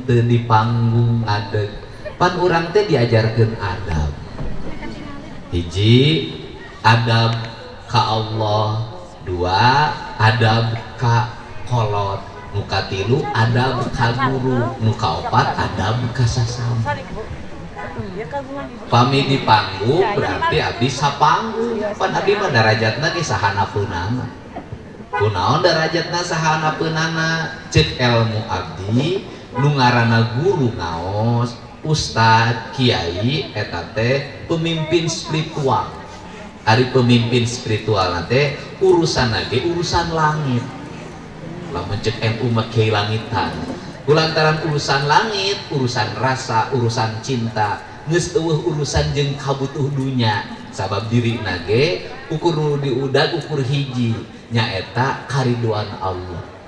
teu di panggung adeg pan urang teh diajarkeun adab hiji adab ka Allah dua adab ka kolot nuka tilu adab ka guru nuka opat adab ka sasama pami di panggung berarti abdi sapanggung pan abdi mah darajatna ge sahanapeunana kunaon darajatna sahanapeunana ceuk ilmu abdi nu ngaranna guru ngaos ustad kiai eta teh pemimpin spiritual ari pemimpin spiritual teh urusan ge urusan langit lamun ceuk NU mah kiai langitan kulantaran urusan langit urusan rasa urusan cinta geus eueuh urusan jeung kabutuh dunya sabab dirina ge ukur nu diudag ukur hiji nyaeta kariduan Allah